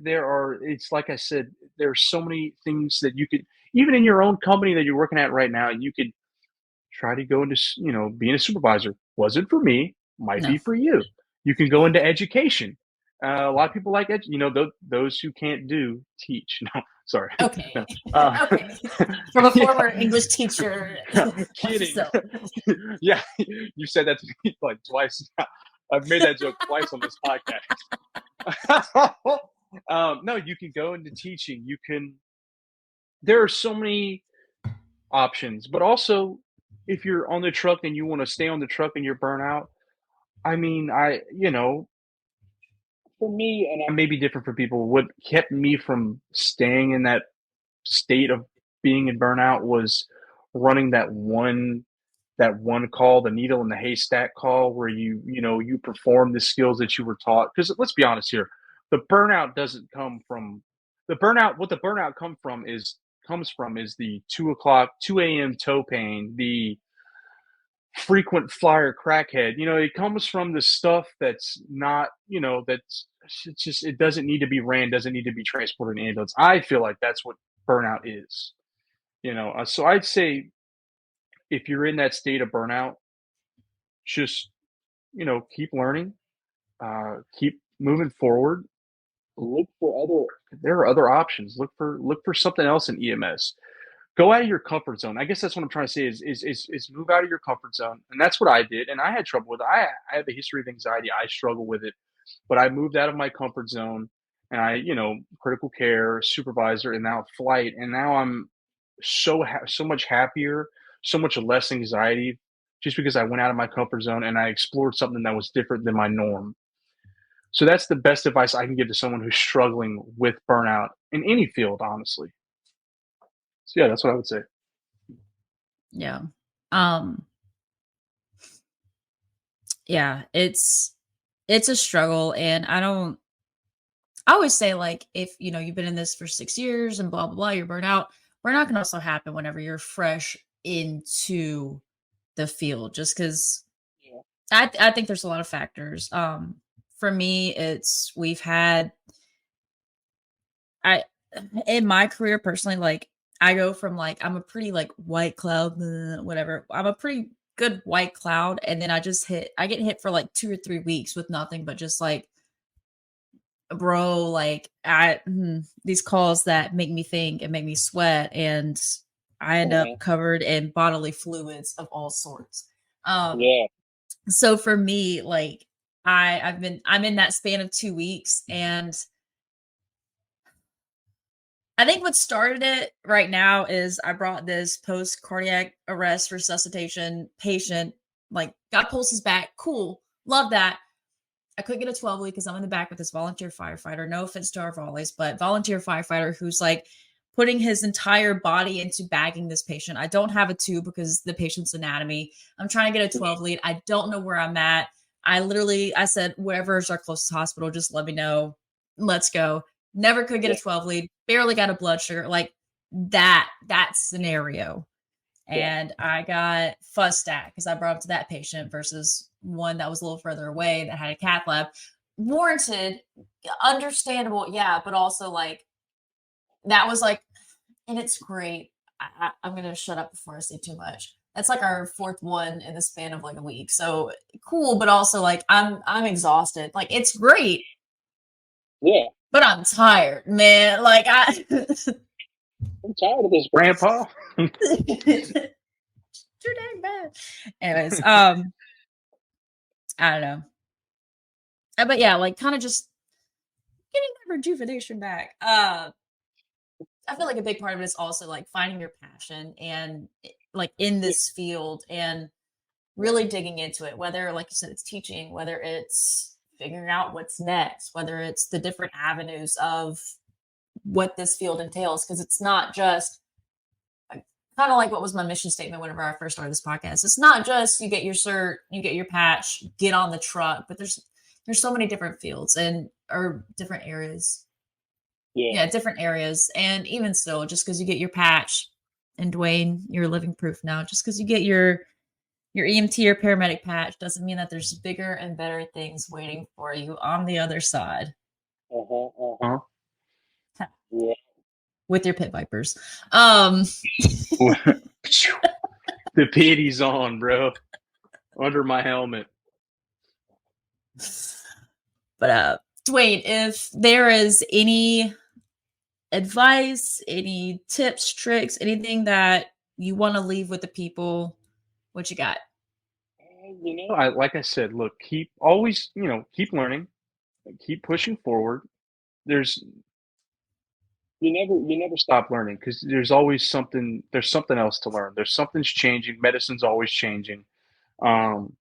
it's like I said, there's so many things that you could, even in your own company that you're working at right now, you could try to go into, being a supervisor. Wasn't for me, might No. be for you. You can go into education. A lot of people like those who can't do teach. No, sorry. Okay. No. Okay. From a former English teacher. Kidding. So, Yeah, you said that to me like twice. I've made that joke twice on this podcast. No, you can go into teaching. There are so many options, but also if you're on the truck and you want to stay on the truck and you're burnt out, I mean, for me, and I may be different for people, what kept me from staying in that state of being in burnout was running that one call, the needle in the haystack call, where you perform the skills that you were taught. Because let's be honest here, the burnout doesn't come from the burnout. What the burnout comes from is the 2 a.m. toe pain, the frequent flyer crackhead. It comes from the stuff that's not, it's just, it doesn't need to be ran, doesn't need to be transported in ambulance. I feel like that's what burnout is. So I'd say if you're in that state of burnout, just keep learning, keep moving forward. There are other options. Look for something else in EMS. Go out of your comfort zone. I guess that's what I'm trying to say is move out of your comfort zone. And that's what I did. And I had trouble with it. I have a history of anxiety. I struggle with it, but I moved out of my comfort zone, and critical care supervisor, and now flight. And now I'm so much happier, so much less anxiety, just because I went out of my comfort zone and I explored something that was different than my norm. So that's the best advice I can give to someone who's struggling with burnout in any field, honestly. So yeah, that's what I would say. yeah. Yeah, it's a struggle, and I always say, like, if you've been in this for 6 years and blah blah blah, you're burnt out. Burnout can also happen whenever you're fresh into the field, just because Yeah. I think there's a lot of factors. For me, it's I in my career personally, like, I go from, like, I'm a pretty, like, white cloud, whatever. I'm a pretty good white cloud, and then I get hit for like 2 or 3 weeks with nothing but just like, bro, like, these calls that make me think and make me sweat, and I end up Mhm. covered in bodily fluids of all sorts. Yeah. So for me, like, I'm in that span of 2 weeks, and I think what started it right now is I brought this post cardiac arrest resuscitation patient, like, got pulses back. Cool. Love that. I couldn't get a 12 lead because I'm in the back with this volunteer firefighter. No offense to our volleys, but volunteer firefighter who's like putting his entire body into bagging this patient. I don't have a tube because the patient's anatomy. I'm trying to get a 12 lead. I don't know where I'm at. I said, wherever is our closest hospital, just let me know. Let's go. Never could get a 12 lead. Barely got a blood sugar. Like that scenario. Yeah. And I got fussed at because I brought up to that patient versus one that was a little further away that had a cath lab. Warranted, understandable, yeah, but also like that was like, and it's great. I'm gonna shut up before I say too much. That's like our fourth one in the span of like a week. So cool, but also like I'm exhausted. Like it's great, Yeah. but I'm tired, man. Like I'm tired of this. Grandpa. too dang bad. Anyways, I don't know. But yeah, like kind of just getting that rejuvenation back. I feel like a big part of it is also like finding your passion and like in this field and really digging into it, whether, like you said, it's teaching, whether it's figuring out what's next, whether it's the different avenues of what this field entails. Cause it's not just kind of like what was my mission statement whenever I first started this podcast. It's not just you get your cert, you get your patch, get on the truck, but there's so many different fields or different areas. Yeah, different areas. And even still, just because you get your patch, and Dwayne, you're living proof now, just because you get your EMT or paramedic patch doesn't mean that there's bigger and better things waiting for you on the other side. Yeah. With your pit vipers. The pity's on, bro. Under my helmet. But Dwayne, if there is any advice, any tips, tricks, anything that you want to leave with the people, what you got? Like I said, look, keep learning, keep pushing forward. You never stop learning, because there's always something else to learn. Something's changing. Medicine's always changing. And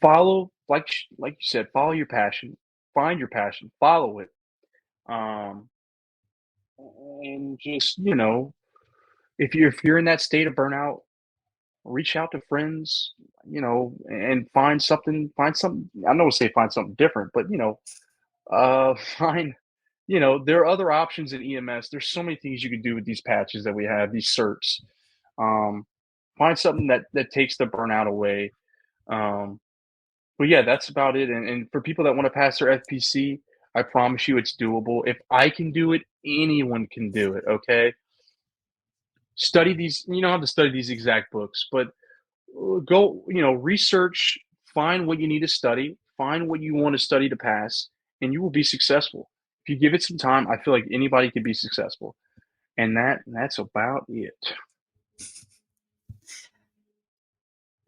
follow, like you said, follow your passion, find your passion, follow it. And just, if you're in that state of burnout, reach out to friends, and find something, I don't want to say find something different, but, find, there are other options in EMS. There's so many things you can do with these patches that we have, these certs. Find something that takes the burnout away. But yeah, that's about it. And for people that want to pass their FPC, I promise you it's doable. If I can do it, anyone can do it. Okay. Study these, you don't have to study these exact books, but go, research, find what you need to study, find what you want to study to pass, and you will be successful. If you give it some time, I feel like anybody can be successful. And that's about it.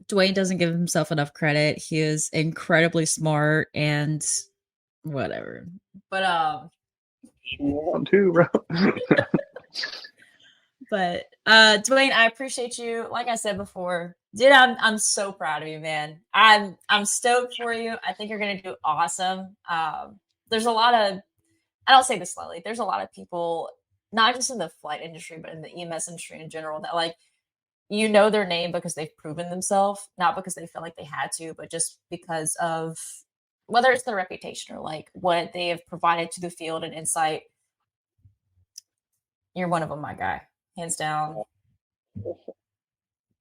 Dwayne doesn't give himself enough credit. He is incredibly smart and whatever. But I'm too, bro. But Dwayne, I appreciate you. Like I said before, dude, I'm so proud of you, man. I'm stoked for you. I think you're gonna do awesome. There's a lot of, I don't say this slightly, there's a lot of people, not just in the flight industry, but in the EMS industry in general, that like, their name because they've proven themselves, not because they feel like they had to, but just because of whether it's their reputation or like what they have provided to the field and insight. You're one of them, my guy, hands down.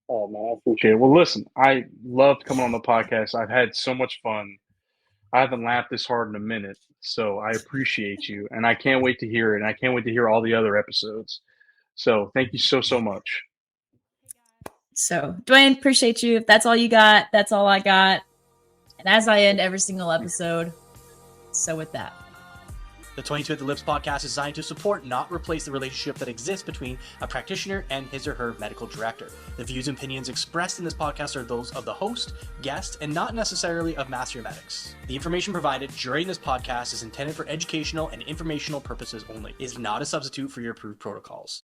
Oh man, I appreciate it. Well, listen, I loved coming on the podcast. I've had so much fun. I haven't laughed this hard in a minute, so I appreciate you, and I can't wait to hear it. And I can't wait to hear all the other episodes. So thank you so much. So, Dwayne, appreciate you. If that's all you got, that's all I got. And as I end every single episode, so with that. The 22 at the Lips podcast is designed to support, not replace, the relationship that exists between a practitioner and his or her medical director. The views and opinions expressed in this podcast are those of the host, guest, and not necessarily of Master Medics. The information provided during this podcast is intended for educational and informational purposes only. It is not a substitute for your approved protocols.